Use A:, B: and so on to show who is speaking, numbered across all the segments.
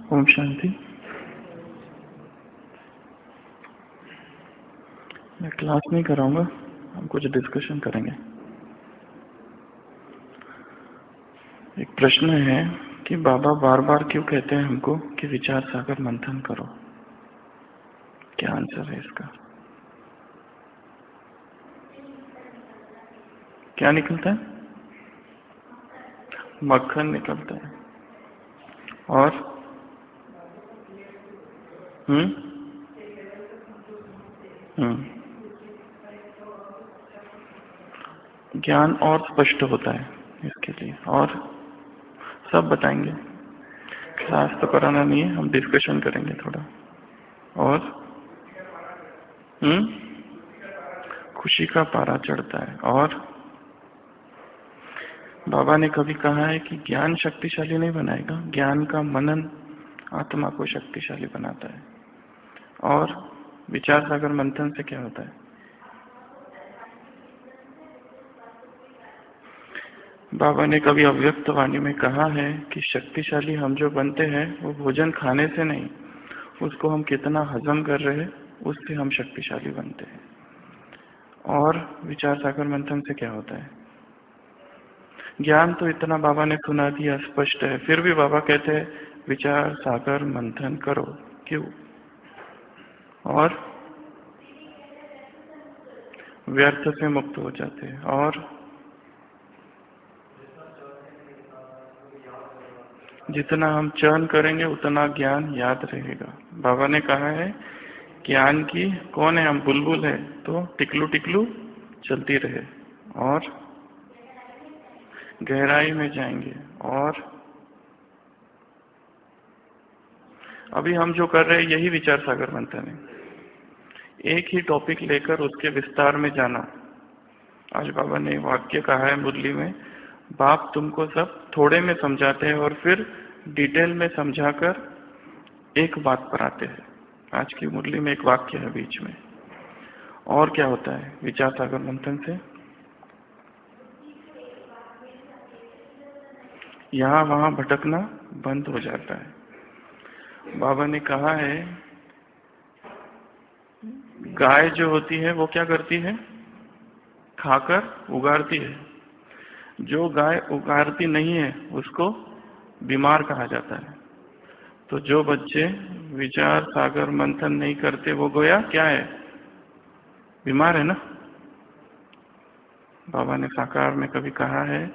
A: ओम शांति। मैं क्लास नहीं कराऊंगा, हम कुछ डिस्कशन करेंगे। एक प्रश्न है कि बाबा बार बार क्यों कहते हैं हमको कि विचार सागर मंथन करो? क्या आंसर है इसका? क्या निकलता है? मक्खन निकलता है। और ज्ञान और स्पष्ट होता है इसके लिए, और सब बताएंगे। क्लास तो कराना नहीं है, हम डिस्कशन करेंगे थोड़ा। और खुशी का पारा चढ़ता है। और बाबा ने कभी कहा है कि ज्ञान शक्तिशाली नहीं बनाएगा, ज्ञान का मनन आत्मा को शक्तिशाली बनाता है। और विचार सागर मंथन से क्या होता है? बाबा ने कभी अव्यक्त वाणी में कहा है कि शक्तिशाली हम जो बनते हैं वो भोजन खाने से नहीं, उसको हम कितना हजम कर रहे हैं उससे हम शक्तिशाली बनते हैं। और विचार सागर मंथन से क्या होता है? ज्ञान तो इतना बाबा ने सुना दिया, स्पष्ट है, फिर भी बाबा कहते हैं विचार सागर मंथन करो। क्यों? और व्यर्थ से मुक्त हो जाते हैं। और जितना हम चयन करेंगे उतना ज्ञान याद रहेगा। बाबा ने कहा है ज्ञान की कौन है? हम बुलबुल है, तो टिकलू टिकलू चलती रहे और गहराई में जाएंगे। और अभी हम जो कर रहे हैं यही विचार सागर मंथन है। एक ही टॉपिक लेकर उसके विस्तार में जाना। आज बाबा ने वाक्य कहा है मुरली में, बाप तुमको सब थोड़े में समझाते हैं और फिर डिटेल में समझाकर एक बात पर आते हैं। आज की मुरली में एक वाक्य है बीच में। और क्या होता है विचार सागर मंथन से? यहाँ वहां भटकना बंद हो जाता है। बाबा ने कहा है गाय जो होती है वो क्या करती है? खाकर उगारती है। जो गाय उगारती नहीं है उसको बीमार कहा जाता है। तो जो बच्चे विचार सागर मंथन नहीं करते वो गोया क्या है? बीमार है ना। बाबा ने साकार में कभी कहा है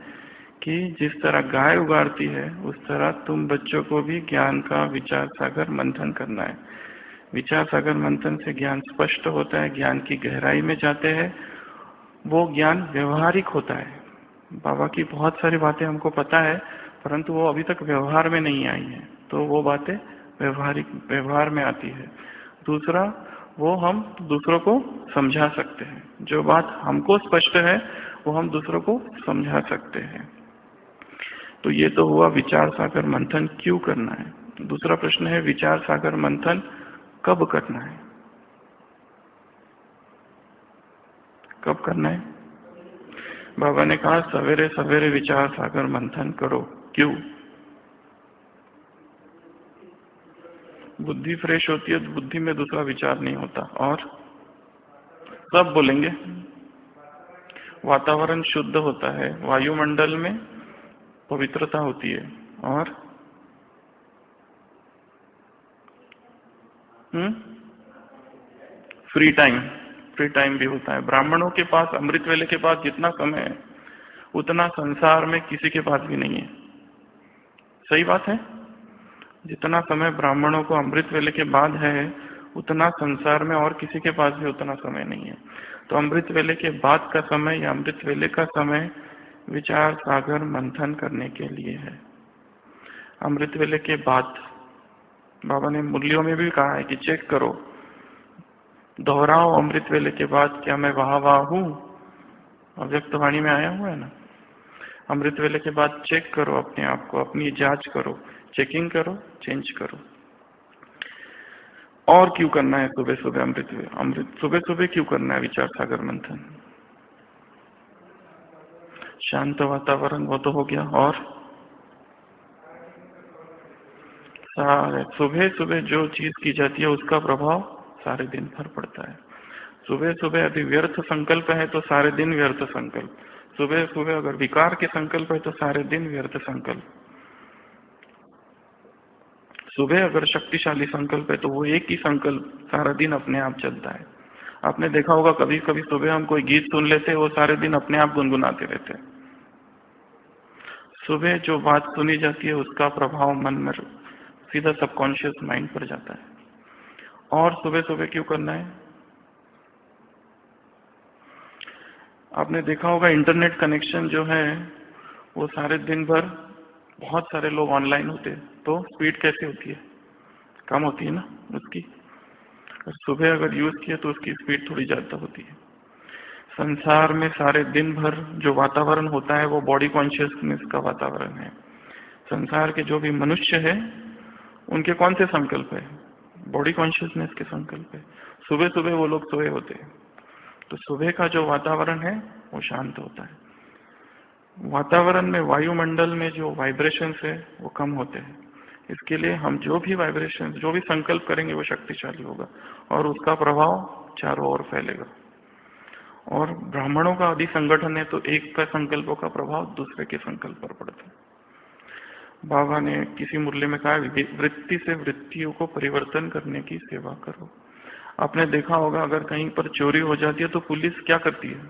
A: कि जिस तरह गाय उगारती है उस तरह तुम बच्चों को भी ज्ञान का विचार सागर मंथन करना है। विचार सागर मंथन से ज्ञान स्पष्ट होता है, ज्ञान की गहराई में जाते हैं, वो ज्ञान व्यवहारिक होता है। बाबा की बहुत सारी बातें हमको पता है परंतु वो अभी तक व्यवहार में नहीं आई है, तो वो बातें व्यवहार में आती है। दूसरा, वो हम दूसरों को समझा सकते हैं। जो बात हमको स्पष्ट है वो हम दूसरों को समझा सकते हैं। तो ये तो हुआ विचार सागर मंथन क्यों करना है। दूसरा प्रश्न है विचार सागर मंथन कब करना है? कब करना है? बाबा ने कहा सवेरे सवेरे विचार सागर मंथन करो। क्यों? बुद्धि फ्रेश होती है, बुद्धि में दूसरा विचार नहीं होता। और सब बोलेंगे वातावरण शुद्ध होता है, वायुमंडल में पवित्रता होती है। और फ्री टाइम भी होता है। ब्राह्मणों के पास अमृत वेले के बाद जितना समय है उतना संसार में किसी के पास भी नहीं है। सही बात है। जितना समय ब्राह्मणों को अमृत वेले के बाद है उतना संसार में और किसी के पास भी उतना समय नहीं है। तो अमृत वेले के बाद का समय या अमृत वेले का समय विचार सागर मंथन करने के लिए है। अमृत वेले के बाद बाबा ने मुरलियों में भी कहा है कि चेक करो, दोहराओ अमृत वेले के बाद क्या मैं वहां हूं? अव्यक्त वाणी में आया हुआ है ना। अमृत वेले के बाद चेक करो अपने आप को, अपनी जांच करो, चेकिंग करो, चेंज करो। और क्यों करना है सुबह सुबह अमृत सुबह सुबह क्यों करना है विचार सागर मंथन? शांत वातावरण वो तो हो गया। और सारे सुबह सुबह जो चीज की जाती है उसका प्रभाव सारे दिन भर पड़ता है। सुबह सुबह यदि व्यर्थ संकल्प है तो सारे दिन व्यर्थ संकल्प। सुबह सुबह अगर विकार के संकल्प है तो सारे दिन व्यर्थ संकल्प। सुबह अगर शक्तिशाली संकल्प है तो वो एक ही संकल्प सारा दिन अपने आप चलता है। आपने देखा होगा कभी कभी सुबह हम कोई गीत सुन लेते हैं, वो सारे दिन अपने आप गुनगुनाते रहते हैं। सुबह जो बात सुनी जाती है उसका प्रभाव मन में सीधा सबकॉन्शियस माइंड पर जाता है। और सुबह सुबह क्यों करना है? आपने देखा होगा इंटरनेट कनेक्शन जो है वो सारे दिन भर बहुत सारे लोग ऑनलाइन होते हैं, तो स्पीड कैसे होती है? कम होती है ना उसकी। सुबह अगर यूज किया तो उसकी स्पीड थोड़ी ज्यादा होती है। संसार में सारे दिन भर जो वातावरण होता है वो बॉडी कॉन्शियसनेस का वातावरण है। संसार के जो भी मनुष्य है उनके कौन से संकल्प है? बॉडी कॉन्शियसनेस के संकल्प है। सुबह सुबह वो लोग सोए होते हैं, तो सुबह का जो वातावरण है वो शांत होता है। वातावरण में वायुमंडल में जो वाइब्रेशंस है वो कम होते हैं। इसके लिए हम जो भी वाइब्रेशन जो भी संकल्प करेंगे वो शक्तिशाली होगा और उसका प्रभाव चारों ओर फैलेगा। और ब्राह्मणों का आदि संगठन है तो एक का संकल्पों का प्रभाव दूसरे के संकल्प पर पड़ता है। बाबा ने किसी मुरली में कहा वृत्ति से वृत्तियों को परिवर्तन करने की सेवा करो। आपने देखा होगा अगर कहीं पर चोरी हो जाती है तो पुलिस क्या करती है?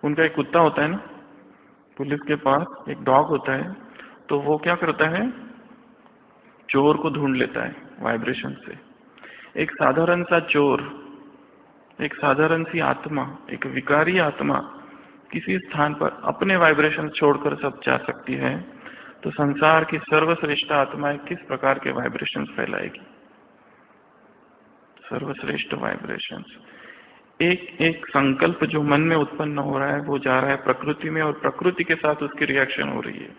A: उनका एक कुत्ता होता है ना, पुलिस के पास एक डॉग होता है, तो वो क्या करता है? चोर को ढूंढ लेता है वाइब्रेशन से। एक साधारण सा चोर, एक साधारण सी आत्मा, एक विकारी आत्मा किसी स्थान पर अपने वाइब्रेशन छोड़कर सब जा सकती है, तो संसार की सर्वश्रेष्ठ आत्माएं किस प्रकार के वाइब्रेशंस फैलाएगी? सर्वश्रेष्ठ वाइब्रेशंस। एक एक संकल्प जो मन में उत्पन्न हो रहा है वो जा रहा है प्रकृति में और प्रकृति के साथ उसकी रिएक्शन हो रही है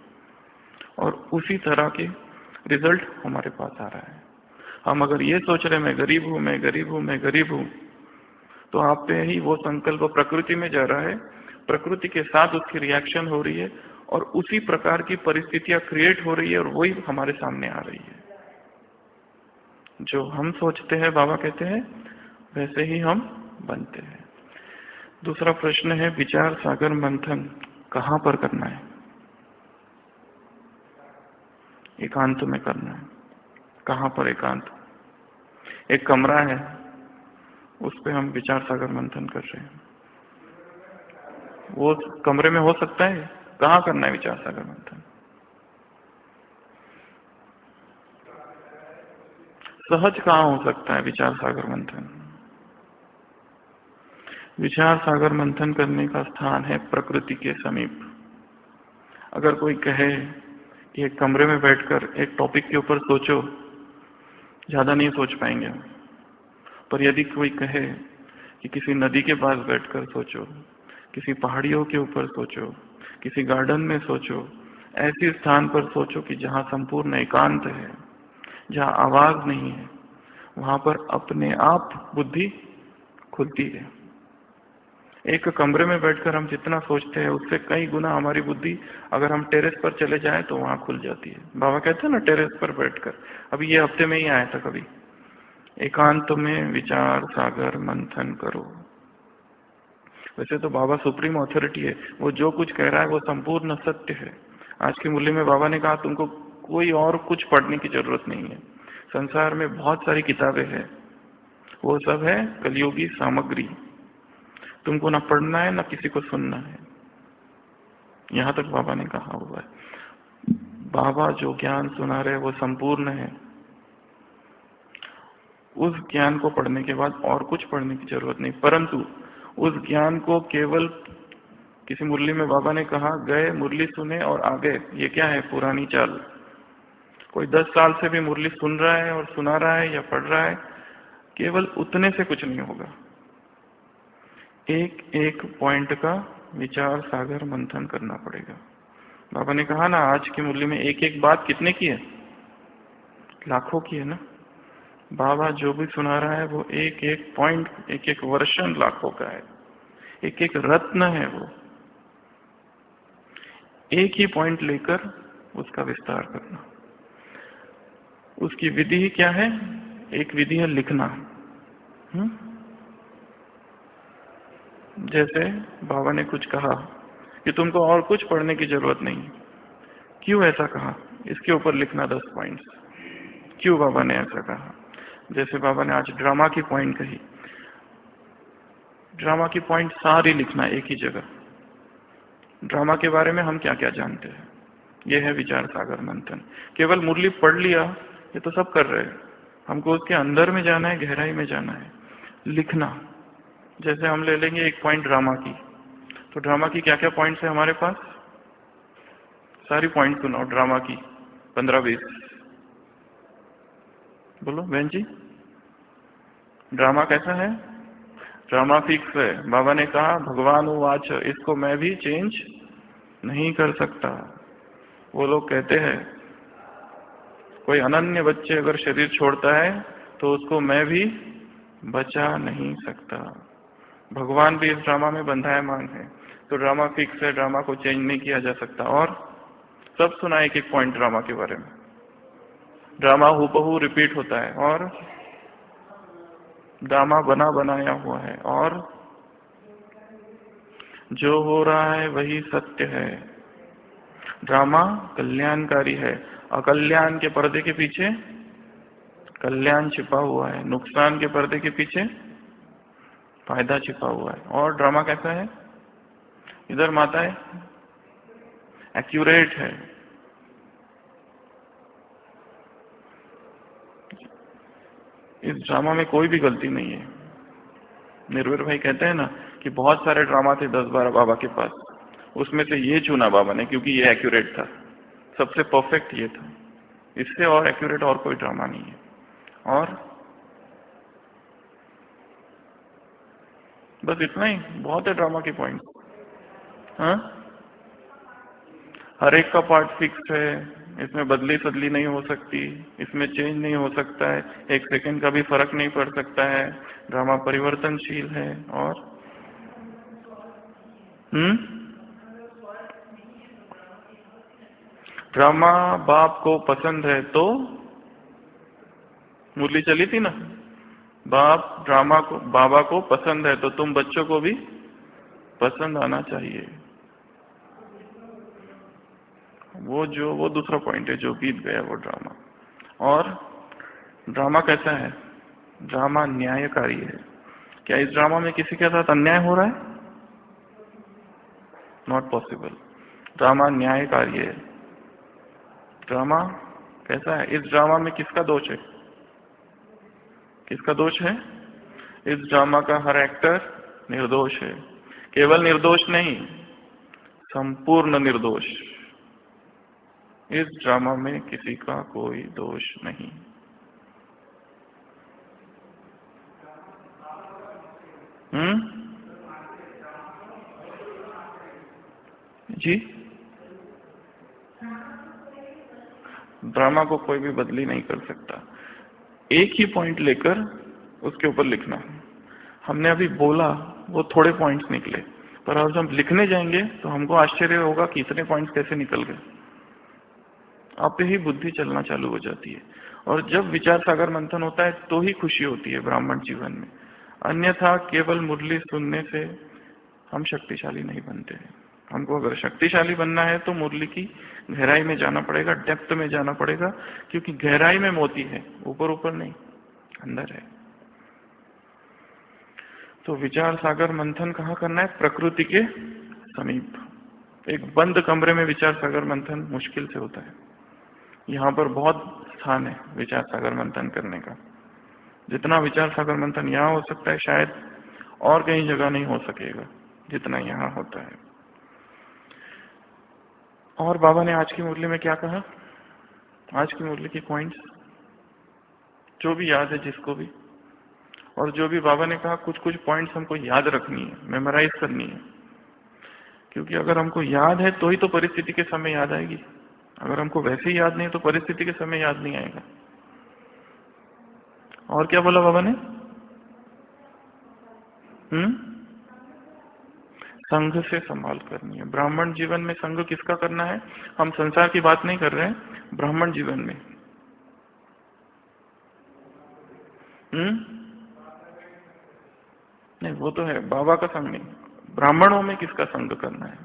A: और उसी तरह के रिजल्ट हमारे पास आ रहा है। हम अगर ये सोच रहे मैं गरीब हूं, मैं गरीब हूं, मैं गरीब हूं, तो आप पे ही वो संकल्प प्रकृति में जा रहा है, प्रकृति के साथ उसकी रिएक्शन हो रही है और उसी प्रकार की परिस्थितियां क्रिएट हो रही है और वही हमारे सामने आ रही है। जो हम सोचते हैं बाबा कहते हैं वैसे ही हम बनते हैं। दूसरा प्रश्न है विचार सागर मंथन कहां पर करना है? एकांत में करना है। कहां पर एकांत? एक कमरा है उस पे हम विचार सागर मंथन कर रहे हैं, वो कमरे में हो सकता है? कहां करना है विचार सागर मंथन? सहज कहां हो सकता है विचार सागर मंथन? विचार सागर मंथन करने का स्थान है प्रकृति के समीप। अगर कोई कहे कि एक कमरे में बैठकर एक टॉपिक के ऊपर सोचो, ज्यादा नहीं सोच पाएंगे। पर यदि कोई कहे कि किसी नदी के पास बैठकर सोचो, किसी पहाड़ियों के ऊपर सोचो, किसी गार्डन में सोचो, ऐसे स्थान पर सोचो कि जहां संपूर्ण एकांत है, जहां आवाज नहीं है, वहां पर अपने आप बुद्धि खुलती है। एक कमरे में बैठकर हम जितना सोचते हैं उससे कई गुना हमारी बुद्धि अगर हम टेरेस पर चले जाएं तो वहां खुल जाती है। बाबा कहते हैं ना टेरेस पर बैठकर, अभी ये हफ्ते में ही आया था कभी, एकांत में विचार सागर मंथन करो। वैसे तो बाबा सुप्रीम अथॉरिटी है, वो जो कुछ कह रहा है वो संपूर्ण सत्य है। आज की मुरली में बाबा ने कहा तुमको कोई और कुछ पढ़ने की जरूरत नहीं है। संसार में बहुत सारी किताबें हैं, वो सब है कलयुगी सामग्री। तुमको ना पढ़ना है ना किसी को सुनना है। यहां तक बाबा ने कहा हुआ है। बाबा जो ज्ञान सुना रहे वो संपूर्ण है। उस ज्ञान को पढ़ने के बाद और कुछ पढ़ने की जरूरत नहीं, परंतु उस ज्ञान को केवल किसी मुरली में बाबा ने कहा गए मुरली सुने और आगे, ये क्या है? पुरानी चाल। कोई 10 साल से भी मुरली सुन रहा है और सुना रहा है या पढ़ रहा है, केवल उतने से कुछ नहीं होगा। एक एक पॉइंट का विचार सागर मंथन करना पड़ेगा। बाबा ने कहा ना आज की मुरली में एक एक बात कितने की है? लाखों की है ना। बाबा जो भी सुना रहा है वो एक एक पॉइंट, एक एक वर्षन लाखों का है, एक एक रत्न है। वो एक ही पॉइंट लेकर उसका विस्तार करना। उसकी विधि ही क्या है? एक विधि है लिखना। जैसे बाबा ने कुछ कहा कि तुमको और कुछ पढ़ने की जरूरत नहीं। क्यों ऐसा कहा? इसके ऊपर लिखना 10 पॉइंट्स। क्यों बाबा ने ऐसा कहा? जैसे बाबा ने आज ड्रामा की पॉइंट कही, ड्रामा की पॉइंट सारी लिखना एक ही जगह। ड्रामा के बारे में हम क्या क्या जानते हैं, यह है विचार सागर मंथन। केवल मुरली पढ़ लिया ये तो सब कर रहे हैं, हमको उसके अंदर में जाना है, गहराई में जाना है, लिखना। जैसे हम ले लेंगे एक पॉइंट ड्रामा की, तो ड्रामा की क्या क्या पॉइंट्स है हमारे पास? सारी पॉइंट सुनाओ ड्रामा की, 15-20 बोलो बहन जी। ड्रामा कैसा है? ड्रामा फिक्स है। बाबा ने कहा भगवान वाच, इसको मैं भी चेंज नहीं कर सकता। वो लोग कहते हैं कोई अनन्य बच्चे अगर शरीर छोड़ता है तो उसको मैं भी बचा नहीं सकता। भगवान भी इस ड्रामा में बंधायमान है, तो ड्रामा फिक्स है, ड्रामा को चेंज नहीं किया जा सकता। और सब सुना एक एक पॉइंट ड्रामा के बारे में। ड्रामा हूबहू रिपीट होता है और ड्रामा बना बनाया हुआ है, और जो हो रहा है वही सत्य है। ड्रामा कल्याणकारी है, अकल्याण के पर्दे के पीछे कल्याण छिपा हुआ है, नुकसान के पर्दे के पीछे फायदा छिपा हुआ है। और ड्रामा कैसा है? इधर माता है, एक्यूरेट है। इस ड्रामा में कोई भी गलती नहीं है। निर्वीर भाई कहते हैं ना कि बहुत सारे ड्रामा थे 10-12 बाबा के पास, उसमें से ये चुना बाबा ने क्योंकि ये एक्यूरेट था, सबसे परफेक्ट ये था। इससे और एक्यूरेट और कोई ड्रामा नहीं है। और बस इतना ही बहुत है ड्रामा के पॉइंट। हाँ, हर एक का पार्ट फिक्स है, इसमें बदली सदली नहीं हो सकती, इसमें चेंज नहीं हो सकता है, एक सेकंड का भी फर्क नहीं पड़ सकता है। ड्रामा परिवर्तनशील है। और ड्रामा बाप को पसंद है तो मुरली चली थी ना, बाप ड्रामा को बाबा को पसंद है तो तुम बच्चों को भी पसंद आना चाहिए। वो दूसरा पॉइंट है जो बीत गया वो ड्रामा। और ड्रामा कैसा है? ड्रामा न्यायकारी है। क्या इस ड्रामा में किसी के साथ अन्याय हो रहा है? Not possible. ड्रामा न्यायकारी है। ड्रामा कैसा है? इस ड्रामा में किसका दोष है? किसका दोष है? इस ड्रामा का हर एक्टर निर्दोष है। केवल निर्दोष नहीं, संपूर्ण निर्दोष। इस ड्रामा में किसी का कोई दोष नहीं। जी, ड्रामा को कोई भी बदली नहीं कर सकता। एक ही पॉइंट लेकर उसके ऊपर लिखना। हमने अभी बोला वो थोड़े पॉइंट्स निकले, पर अब जब लिखने जाएंगे तो हमको आश्चर्य होगा कि इतने पॉइंट्स कैसे निकल गए। आप ही बुद्धि चलना चालू हो जाती है। और जब विचार सागर मंथन होता है तो ही खुशी होती है ब्राह्मण जीवन में। अन्यथा केवल मुरली सुनने से हम शक्तिशाली नहीं बनते हैं। हमको अगर शक्तिशाली बनना है तो मुरली की गहराई में जाना पड़ेगा, डेप्थ में जाना पड़ेगा, क्योंकि गहराई में मोती है, ऊपर ऊपर नहीं, अंदर है। तो विचार सागर मंथन कहाँ करना है? प्रकृति के समीप। एक बंद कमरे में विचार सागर मंथन मुश्किल से होता है। यहाँ पर बहुत स्थान है विचार सागर मंथन करने का। जितना विचार सागर मंथन यहाँ हो सकता है शायद और कहीं जगह नहीं हो सकेगा जितना यहाँ होता है। और बाबा ने आज की मुरली में क्या कहा? आज की मुरली की पॉइंट्स जो भी याद है जिसको भी, और जो भी बाबा ने कहा कुछ कुछ पॉइंट्स हमको याद रखनी है, मेमोराइज करनी है। क्योंकि अगर हमको याद है तो ही तो परिस्थिति के समय याद आएगी। अगर हमको वैसे ही याद नहीं तो परिस्थिति के समय याद नहीं आएगा। और क्या बोला बाबा ने? संघ से संभाल करनी है। ब्राह्मण जीवन में संघ किसका करना है? हम संसार की बात नहीं कर रहे हैं, ब्राह्मण जीवन में नहीं, वो तो है, बाबा का संग नहीं। ब्राह्मणों में किसका संग करना है?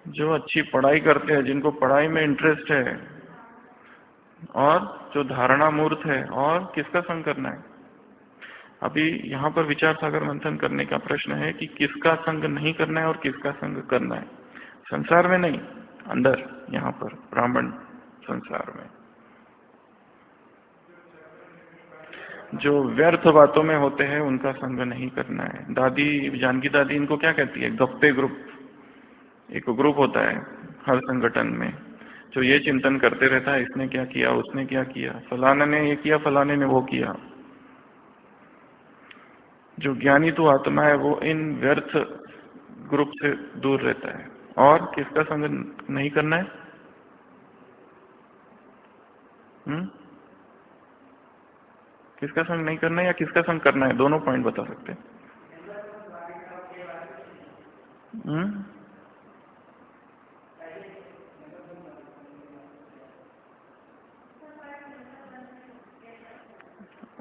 A: जो अच्छी पढ़ाई करते हैं, जिनको पढ़ाई में इंटरेस्ट है, और जो धारणा मूर्त है, और किसका संग करना है? अभी यहाँ पर विचार सागर मंथन करने का प्रश्न है कि किसका संग नहीं करना है और किसका संग करना है। संसार में नहीं, अंदर, यहाँ पर ब्राह्मण संसार में जो व्यर्थ बातों में होते हैं उनका संग नहीं करना है। दादी, जानकी दादी इनको क्या कहती है? गप्पे ग्रुप। एक ग्रुप होता है हर संगठन में जो ये चिंतन करते रहता है, इसने क्या किया, उसने क्या किया, फलाने ने ये किया, फलाने ने वो किया। जो ज्ञानी तो आत्मा है वो इन व्यर्थ ग्रुप से दूर रहता है। और किसका संग नहीं करना है? किसका संग नहीं करना है या किसका संग करना है? दोनों पॉइंट बता सकते हैं।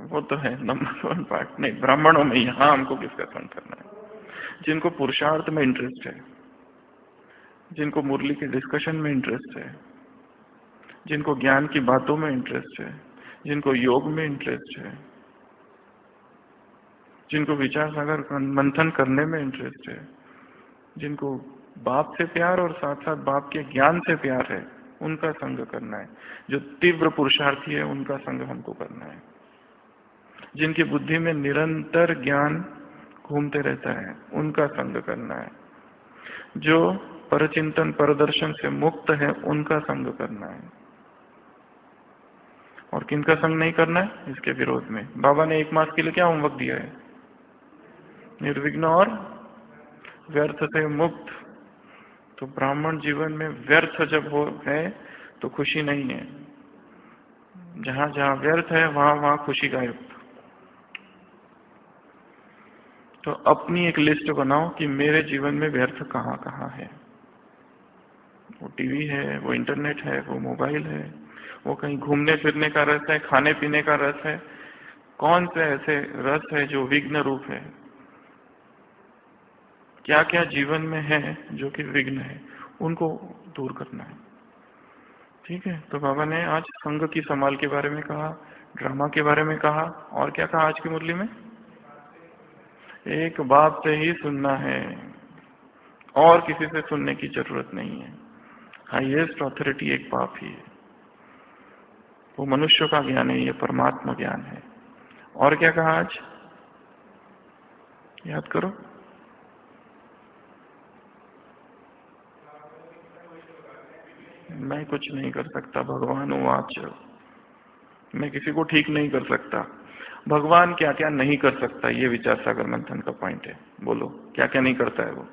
A: वो तो है नंबर 1 पार्ट। नहीं, ब्राह्मणों में यहाँ हमको किसका संग करना है? जिनको पुरुषार्थ में इंटरेस्ट है, जिनको मुरली के डिस्कशन में इंटरेस्ट है, जिनको ज्ञान की बातों में इंटरेस्ट है, जिनको योग में इंटरेस्ट है, जिनको विचार सागर मंथन करने में इंटरेस्ट है, जिनको बाप से प्यार और साथ साथ बाप के ज्ञान से प्यार है, उनका संग करना है। जो तीव्र पुरुषार्थी है उनका संग हमको करना है। जिनकी बुद्धि में निरंतर ज्ञान घूमते रहता है उनका संग करना है। जो परचिंतन परदर्शन से मुक्त है उनका संग करना है। और किनका संग नहीं करना है? इसके विरोध में। बाबा ने 1 मास के लिए क्या होमवर्क दिया है? निर्विघ्न और व्यर्थ से मुक्त। तो ब्राह्मण जीवन में व्यर्थ जब हो है तो खुशी नहीं है। जहां जहां व्यर्थ है वहां वहां खुशी गायब। तो अपनी एक लिस्ट बनाओ कि मेरे जीवन में व्यर्थ कहाँ कहाँ है। वो टीवी है, वो इंटरनेट है, वो मोबाइल है, वो कहीं घूमने फिरने का रस है, खाने पीने का रस है। कौन से ऐसे रस है जो विघ्न रूप है? क्या क्या जीवन में है जो कि विघ्न है, उनको दूर करना है। ठीक है। तो बाबा ने आज संग की संभाल के बारे में कहा, ड्रामा के बारे में कहा, और क्या कहा आज की मुरली में? एक बाप से ही सुनना है और किसी से सुनने की जरूरत नहीं है। हाईएस्ट ऑथोरिटी एक बाप ही है। वो मनुष्य का ज्ञान है, ये परमात्मा ज्ञान है। और क्या कहा आज? याद करो। मैं कुछ नहीं कर सकता, भगवान उवाच। मैं किसी को ठीक नहीं कर सकता। भगवान क्या क्या नहीं कर सकता, ये विचार सागर मंथन का पॉइंट है। बोलो क्या क्या नहीं करता है वो?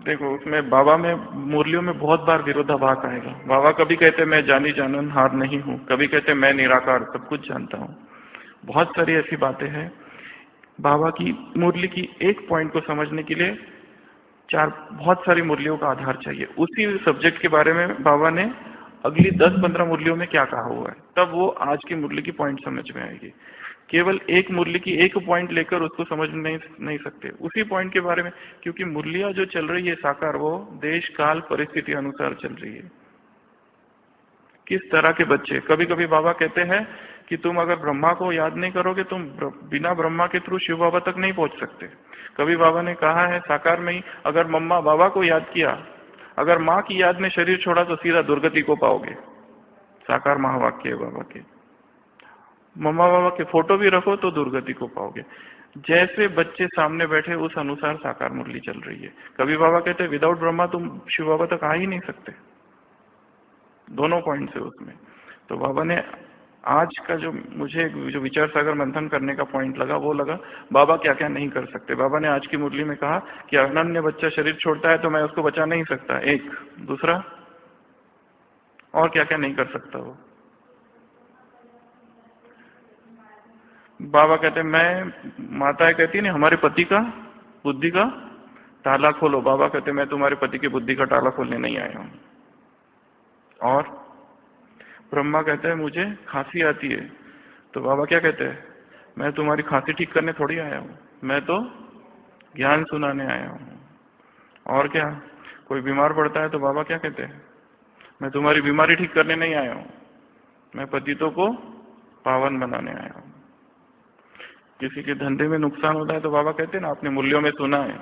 A: देखो, उसमें बाबा में मुरलियों में बहुत बार विरोधाभास आएगा। बाबा कभी कहते मैं जानी जानन हार नहीं हूं, कभी कहते मैं निराकार सब कुछ जानता हूं। बहुत सारी ऐसी बातें हैं। बाबा की मुरली की एक पॉइंट को समझने के लिए बहुत सारी मुरलियों का आधार चाहिए। उसी सब्जेक्ट के बारे में बाबा ने अगली 10-15 मुरलियों में क्या कहा हुआ है, तब वो आज की मुरली की पॉइंट समझ में आएगी। केवल एक मुरली की एक पॉइंट लेकर उसको समझ नहीं सकते, उसी पॉइंट के बारे में। क्योंकि मुरलियां जो चल रही है साकार, वो देश काल परिस्थिति अनुसार चल रही है। किस तरह के बच्चे, कभी कभी बाबा कहते हैं कि तुम अगर ब्रह्मा को याद नहीं करोगे, तुम बिना ब्रह्मा के थ्रू शिव बाबा तक नहीं पहुंच सकते। कभी बाबा ने कहा है साकार में ही, अगर मम्मा बाबा को याद किया, अगर माँ की याद में शरीर छोड़ा तो सीधा दुर्गति को पाओगे। साकार महावाक्य है बाबा के। मम्मा बाबा के फोटो भी रखो तो दुर्गति को पाओगे। जैसे बच्चे सामने बैठे उस अनुसार साकार मुरली चल रही है। कभी बाबा कहते हैं विदाउट ब्रह्मा तुम शिव बाबा तक आ ही नहीं सकते। दोनों पॉइंट है उसमें। तो बाबा ने आज का जो मुझे जो विचार सागर मंथन करने का पॉइंट लगा, वो लगा बाबा क्या क्या नहीं कर सकते। बाबा ने आज की मुरली में कहा कि अनन्य बच्चा शरीर छोड़ता है तो मैं उसको बचा नहीं सकता, एक। दूसरा, और क्या क्या नहीं कर सकता वो? बाबा कहते मैं, माताएं कहती है ना हमारे पति का बुद्धि का ताला खोलो। बाबा कहते मैं तुम्हारे पति की बुद्धि का ताला खोलने नहीं आया हूं। और ब्रह्मा कहते हैं मुझे खांसी आती है, तो बाबा क्या कहते हैं, मैं तुम्हारी खांसी ठीक करने थोड़ी आया हूँ, मैं तो ज्ञान सुनाने आया हूँ। और क्या, कोई बीमार पड़ता है तो बाबा क्या कहते हैं, मैं तुम्हारी बीमारी ठीक करने नहीं आया हूँ, मैं पतितों को पावन बनाने आया हूँ। किसी के धंधे में नुकसान होता है तो बाबा कहते हैं ना, आपने मूल्यों में सुना है,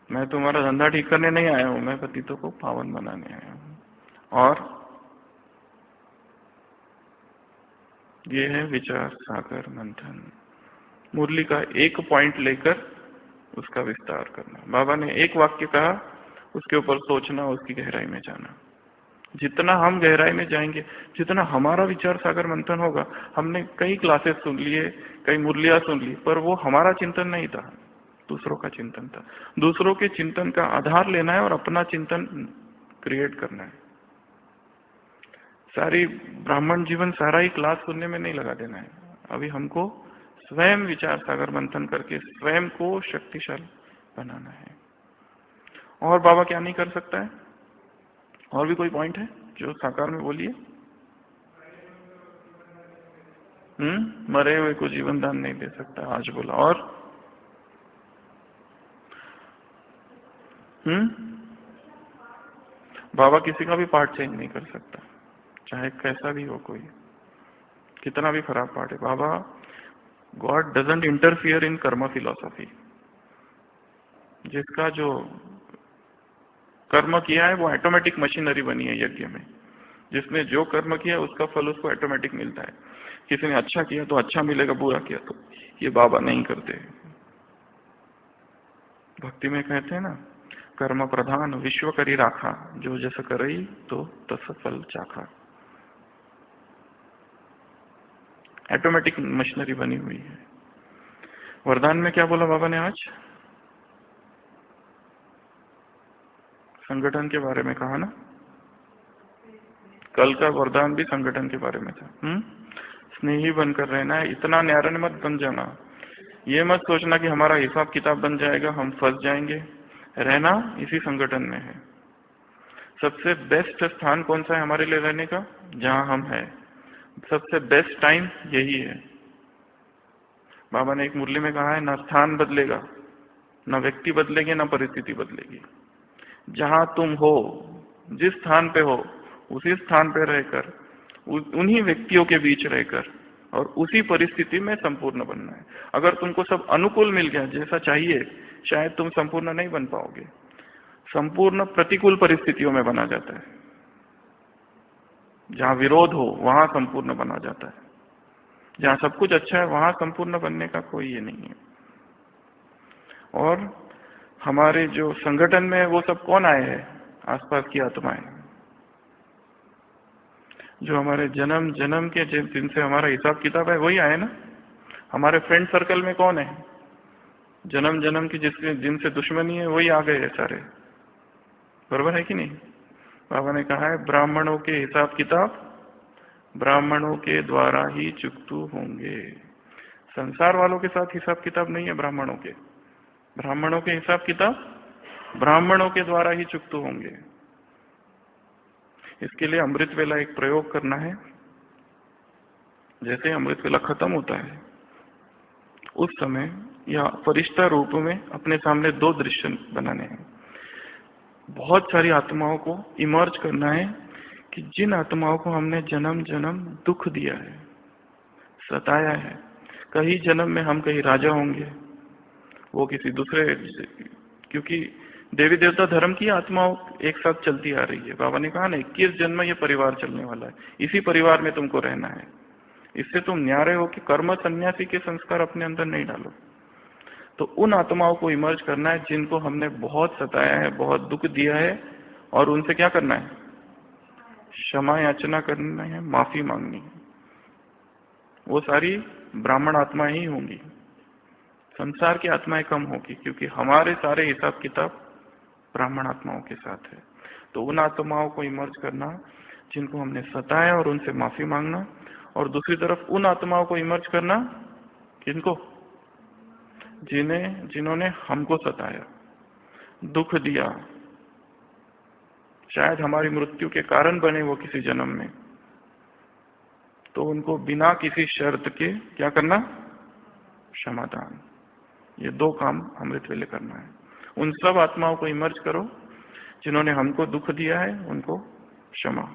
A: मैं तुम्हारा धंधा ठीक करने नहीं आया हूँ, मैं पतितों को पावन बनाने आया हूँ। और ये है विचार सागर मंथन। मुरली का एक पॉइंट लेकर उसका विस्तार करना। बाबा ने एक वाक्य कहा, उसके ऊपर सोचना, उसकी गहराई में जाना। जितना हम गहराई में जाएंगे, जितना हमारा विचार सागर मंथन होगा। हमने कई क्लासेस सुन लिए, कई मुरलियां सुन ली, पर वो हमारा चिंतन नहीं था, दूसरों का चिंतन था। दूसरों के चिंतन का आधार लेना है और अपना चिंतन क्रिएट करना है। सारी ब्राह्मण जीवन सारा ही क्लास सुनने में नहीं लगा देना है। अभी हमको स्वयं विचार सागर मंथन करके स्वयं को शक्तिशाली बनाना है। और बाबा क्या नहीं कर सकता है? और भी कोई पॉइंट है जो साकार में बोलिए? मरे हुए को जीवन दान नहीं दे सकता, आज बोला। और बाबा किसी का भी पार्ट चेंज नहीं कर सकता, चाहे कैसा भी हो, कोई कितना भी खराब पार्ट है। बाबा, गॉड डजंट इंटरफियर इन कर्म फिलॉसफी। जिसका जो कर्म किया है वो ऑटोमेटिक मशीनरी बनी है यज्ञ में। जिसने जो कर्म किया है उसका फल उसको ऑटोमेटिक मिलता है। किसी ने अच्छा किया तो अच्छा मिलेगा, बुरा किया तो, ये बाबा नहीं करते। भक्ति में कहते हैं ना, कर्म प्रधान विश्व करी राखा, जो जैसा करई तो तस फल चाखा। ऑटोमेटिक मशीनरी बनी हुई है। वरदान में क्या बोला बाबा ने आज? संगठन के बारे में कहा ना, कल का वरदान भी संगठन के बारे में था। स्नेही बनकर रहना है, इतना न्यारन मत बन जाना। ये मत सोचना कि हमारा हिसाब किताब बन जाएगा, हम फंस जाएंगे। रहना इसी संगठन में है। सबसे बेस्ट स्थान कौन सा है हमारे लिए रहने का? जहां हम हैं। सबसे बेस्ट टाइम यही है। बाबा ने एक मुरली में कहा है, ना स्थान बदलेगा, ना व्यक्ति बदलेंगे, ना परिस्थिति बदलेगी। जहां तुम हो, जिस स्थान पे हो, उसी स्थान पे रहकर, उन्हीं व्यक्तियों के बीच रहकर और उसी परिस्थिति में संपूर्ण बनना है। अगर तुमको सब अनुकूल मिल गया, जैसा चाहिए, शायद तुम संपूर्ण नहीं बन पाओगे। संपूर्ण प्रतिकूल परिस्थितियों में बना जाता है। जहां विरोध हो वहां संपूर्ण बना जाता है। जहां सब कुछ अच्छा है वहां संपूर्ण बनने का कोई ये नहीं है। और हमारे जो संगठन में वो सब कौन आए हैं? आसपास की आत्माएं, जो हमारे जन्म जन्म के जिनसे हमारा हिसाब किताब है वही आए ना। हमारे फ्रेंड सर्कल में कौन है? जन्म जन्म की जिनसे दुश्मनी है वही आ गए सारे। बराबर है कि नहीं? बाबा ने कहा है, ब्राह्मणों के हिसाब किताब ब्राह्मणों के द्वारा ही चुकतू होंगे। संसार वालों के साथ हिसाब किताब नहीं है ब्राह्मणों के। ब्राह्मणों के हिसाब किताब ब्राह्मणों के द्वारा ही चुकतू होंगे। इसके लिए अमृत वेला एक प्रयोग करना है। जैसे अमृत वेला खत्म होता है, उस समय या फरिश्ता रूप में अपने सामने दो दृश्य बनाने हैं। बहुत सारी आत्माओं को इमर्ज करना है कि जिन आत्माओं को हमने जन्म जन्म दुख दिया है, सताया है। कहीं जन्म में हम कहीं राजा होंगे, वो किसी दूसरे, क्योंकि देवी देवता धर्म की आत्माओं एक साथ चलती आ रही है। बाबा ने कहा ना, 21 जन्म ये परिवार चलने वाला है, इसी परिवार में तुमको रहना है। इससे तुम न्यारे हो कि कर्म सन्यासी के संस्कार अपने अंदर नहीं डालो। तो उन आत्माओं को इमर्ज करना है जिनको हमने बहुत सताया है, बहुत दुख दिया है, और उनसे क्या करना है? क्षमा याचना करना है, माफी मांगनी है। वो सारी ब्राह्मण आत्माएं ही होंगी, संसार की आत्माएं कम होगी, क्योंकि हमारे सारे हिसाब किताब ब्राह्मण आत्माओं के साथ है। तो उन आत्माओं को इमर्ज करना जिनको हमने सताया और उनसे माफी मांगना, और दूसरी तरफ उन आत्माओं को इमर्ज करना किनको? जिन्होंने हमको सताया, दुख दिया, शायद हमारी मृत्यु के कारण बने वो किसी जन्म में, तो उनको बिना किसी शर्त के क्या करना? क्षमादान। ये 2 काम अमृत वेले करना है। उन सब आत्माओं को इमर्ज करो जिन्होंने हमको दुख दिया है, उनको क्षमा।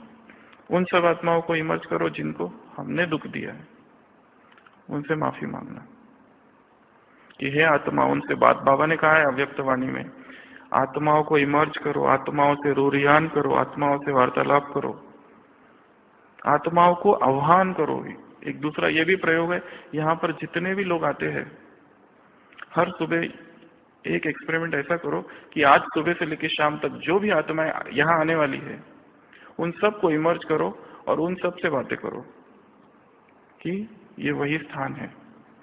A: उन सब आत्माओं को इमर्ज करो जिनको हमने दुख दिया है, उनसे माफी मांगना कि हे आत्मा, उनसे बात, बाबा ने कहा है अव्यक्त वाणी में, आत्माओं को इमर्ज करो, आत्माओं से रूरियान करो, आत्माओं से वार्तालाप करो, आत्माओं को आह्वान करो। एक दूसरा ये भी प्रयोग है, यहाँ पर जितने भी लोग आते हैं, हर सुबह एक एक्सपेरिमेंट ऐसा करो कि आज सुबह से लेकर शाम तक जो भी आत्माएं यहाँ आने वाली है, उन सब को इमर्ज करो और उन सब से बातें करो कि ये वही स्थान है।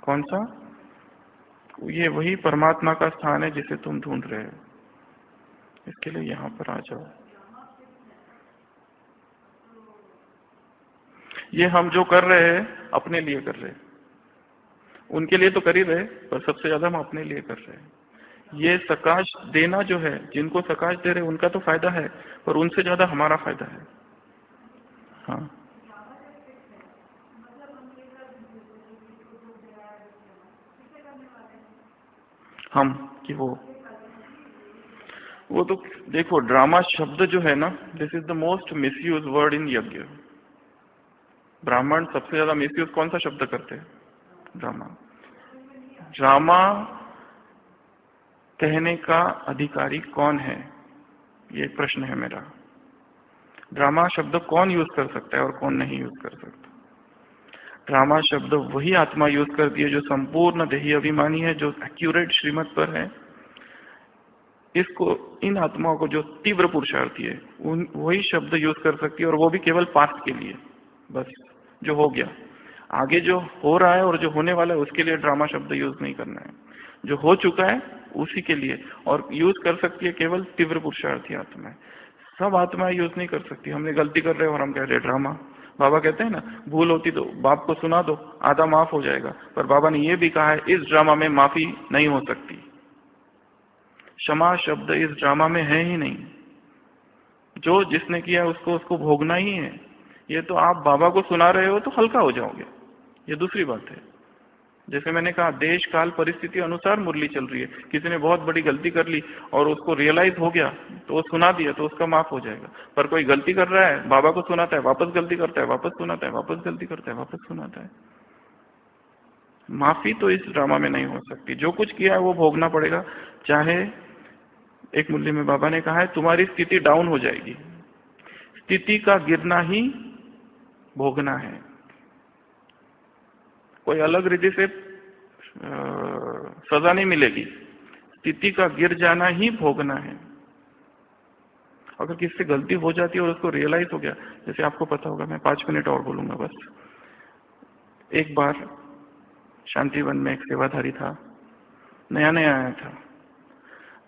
A: कौन सा? ये वही परमात्मा का स्थान है जिसे तुम ढूंढ रहे हो। इसके लिए यहाँ पर आ जाओ। ये हम जो कर रहे हैं अपने लिए कर रहे हैं, उनके लिए तो कर ही रहे, पर सबसे ज्यादा हम अपने लिए कर रहे हैं। ये सकाश देना जो है, जिनको सकाश दे रहे उनका तो फायदा है, पर उनसे ज्यादा हमारा फायदा है। हाँ, हम कि वो तो देखो, ड्रामा शब्द जो है ना, this is the most misuse word in यज्ञ। ब्राह्मण सबसे ज्यादा मिसयूज कौन सा शब्द करते हैं? ड्रामा। ड्रामा कहने का अधिकारी कौन है, ये एक प्रश्न है मेरा। ड्रामा शब्द कौन यूज कर सकता है और कौन नहीं यूज कर सकता? ड्रामा शब्द वही आत्मा यूज करती है जो संपूर्ण देही अभिमानी है, जो एक्यूरेट श्रीमत पर है। इसको, इन आत्माओं को जो तीव्र पुरुषार्थी है, वही शब्द यूज कर सकती है, और वो भी केवल पास्ट के लिए। बस जो हो गया, आगे जो हो रहा है और जो होने वाला है उसके लिए ड्रामा शब्द यूज नहीं करना है। जो हो चुका है उसी के लिए, और यूज कर सकती है केवल तीव्र पुरुषार्थी आत्माएं। सब आत्माएं यूज नहीं कर सकती। हमने गलती कर रहे हैं और हम कह रहे ड्रामा। बाबा कहते हैं ना, भूल होती तो बाप को सुना दो, आधा माफ हो जाएगा। पर बाबा ने यह भी कहा है, इस ड्रामा में माफी नहीं हो सकती। क्षमा शब्द इस ड्रामा में है ही नहीं। जो जिसने किया उसको भोगना ही है। ये तो आप बाबा को सुना रहे हो तो हल्का हो जाओगे, ये दूसरी बात है। जैसे मैंने कहा, देश काल परिस्थिति अनुसार मुरली चल रही है। किसी ने बहुत बड़ी गलती कर ली और उसको रियलाइज हो गया तो वो सुना दिया तो उसका माफ हो जाएगा। पर कोई गलती कर रहा है, बाबा को सुनाता है, वापस गलती करता है, वापस सुनाता है, वापस गलती करता है, वापस सुनाता है। माफी तो इस ड्रामा में नहीं हो सकती। जो कुछ किया है वो भोगना पड़ेगा। चाहे, एक मुरली में बाबा ने कहा है, तुम्हारी स्थिति डाउन हो जाएगी, स्थिति का गिरना ही भोगना है। कोई अलग रीति से सजा नहीं मिलेगी, स्थिति का गिर जाना ही भोगना है। अगर किसी से गलती हो जाती है और उसको रियलाइज हो गया, जैसे आपको पता होगा, मैं 5 मिनट और बोलूंगा बस। एक बार शांतिवन में एक सेवाधारी था, नया नया आया था,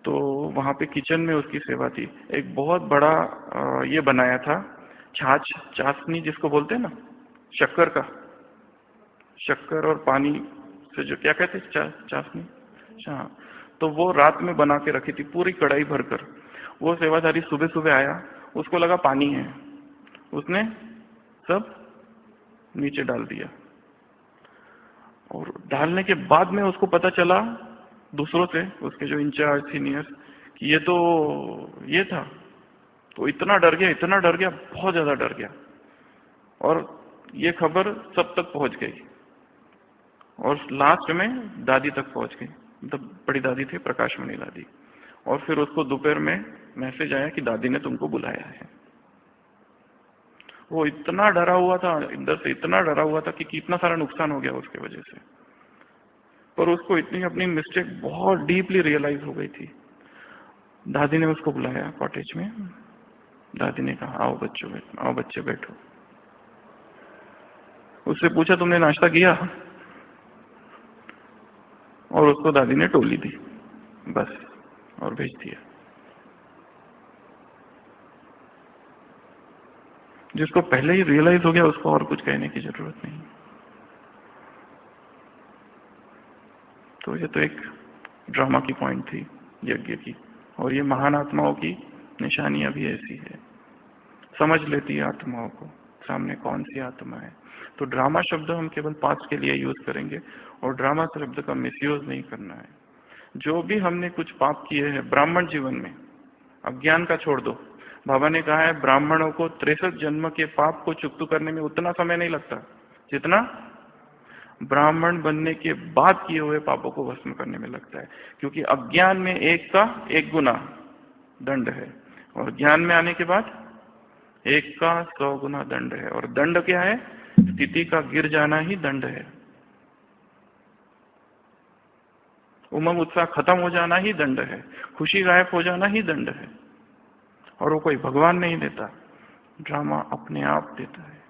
A: तो वहां पे किचन में उसकी सेवा थी। एक बहुत बड़ा ये बनाया था, चाशनी जिसको बोलते हैं ना, शक्कर का, शक्कर और पानी से जो, क्या कहते हैं, चाशनी। हाँ, तो वो रात में बना के रखी थी पूरी कढ़ाई भरकर। वो सेवाधारी सुबह सुबह आया, उसको लगा पानी है, उसने सब नीचे डाल दिया। और डालने के बाद में उसको पता चला दूसरों से, उसके जो इंचार्ज सीनियर, कि ये तो ये था। तो इतना डर गया, बहुत ज्यादा डर गया। और ये खबर सब तक पहुंच गई और लास्ट में दादी तक पहुंच गई। मतलब बड़ी दादी थी, प्रकाशमणि दादी। और फिर उसको दोपहर में मैसेज आया कि दादी ने तुमको बुलाया है। वो इतना डरा हुआ था, अंदर से इतना डरा हुआ था कि कितना सारा नुकसान हो गया उसके वजह से। पर उसको इतनी अपनी मिस्टेक बहुत डीपली रियलाइज हो गई थी। दादी ने उसको बुलाया कॉटेज में। दादी ने कहा, आओ बच्चे बैठो। उससे पूछा, तुमने नाश्ता किया? और उसको दादी ने टोली दी बस, और भेज दिया। जिसको पहले ही रियलाइज हो गया उसको और कुछ कहने की जरूरत नहीं। तो ये तो एक ड्रामा की पॉइंट थी यज्ञ की। और ये महान आत्माओं की निशानियां भी ऐसी है, समझ लेती है आत्माओं को, सामने कौन सी आत्मा है। तो ड्रामा शब्द हम केवल पास्ट के लिए यूज करेंगे और ड्रामा शब्द का मिसयूज नहीं करना है। जो भी हमने कुछ पाप किए हैं ब्राह्मण जीवन में, अज्ञान का छोड़ दो, बाबा ने कहा है ब्राह्मणों को 63 जन्म के पाप को चुकता करने में उतना समय नहीं लगता जितना ब्राह्मण बनने के बाद किए हुए पापों को भस्म करने में लगता है, क्योंकि अज्ञान में एक का 1 गुना दंड है और ज्ञान में आने के बाद 1 का 100 गुना दंड है। और दंड क्या है? स्थिति का गिर जाना ही दंड है, उमंग उत्साह खत्म हो जाना ही दंड है, खुशी गायब हो जाना ही दंड है। और वो कोई भगवान नहीं देता, ड्रामा अपने आप देता है।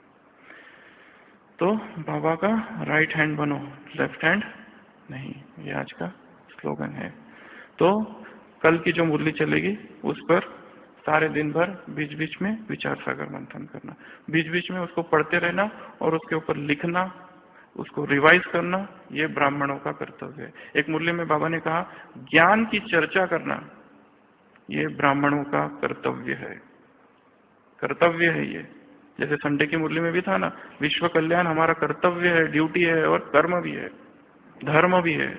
A: तो बाबा का राइट हैंड बनो, लेफ्ट हैंड नहीं, ये आज का स्लोगन है। तो कल की जो मुरली चलेगी उस पर सारे दिन भर बीच बीच में विचार सागर मंथन करना, बीच बीच में उसको पढ़ते रहना और उसके ऊपर लिखना, उसको रिवाइज करना, ये ब्राह्मणों का कर्तव्य है। एक मुरली में बाबा ने कहा ज्ञान की चर्चा करना ये ब्राह्मणों का कर्तव्य है, कर्तव्य है ये। जैसे संडे की मुरली में भी था ना, विश्व कल्याण हमारा कर्तव्य है, ड्यूटी है और कर्म भी है, धर्म भी है।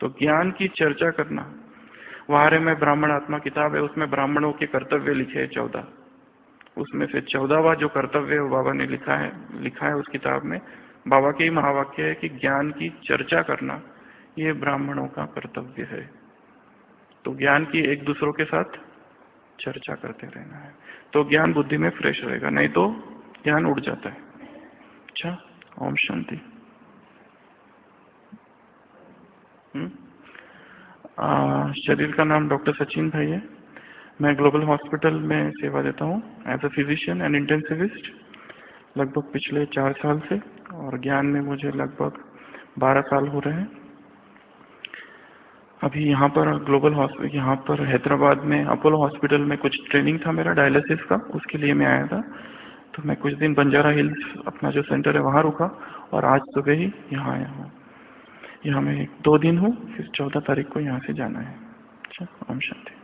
A: तो ज्ञान की चर्चा करना, वारे में ब्राह्मण आत्मा किताब है, उसमें ब्राह्मणों के कर्तव्य लिखे हैं 14, उसमें से 14वां जो कर्तव्य है वो बाबा ने लिखा है उस किताब में। बाबा के ही महावाक्य है कि ज्ञान की चर्चा करना ये ब्राह्मणों का कर्तव्य है। तो ज्ञान की एक दूसरों के साथ चर्चा करते रहना है, तो ज्ञान बुद्धि में फ्रेश रहेगा, नहीं तो ज्ञान उड़ जाता है। अच्छा, ओम शांति। शरीर का नाम डॉक्टर सचिन भाई है। मैं ग्लोबल हॉस्पिटल में सेवा देता हूँ as a physician and intensivist लगभग पिछले 4 साल से, और ज्ञान में मुझे लगभग 12 साल हो रहे हैं। अभी यहाँ पर ग्लोबल हॉस्पिटल, यहाँ पर हैदराबाद में अपोलो हॉस्पिटल में कुछ ट्रेनिंग था मेरा डायलिसिस का, उसके लिए मैं आया था। तो मैं कुछ दिन बंजारा हिल्स अपना जो सेंटर है वहाँ रुका और आज सुबह ही यहाँ आया हूँ। यहाँ मैं 2 दिन हूँ, फिर 14 तारीख को यहाँ से जाना है। अच्छा, ओम शांति।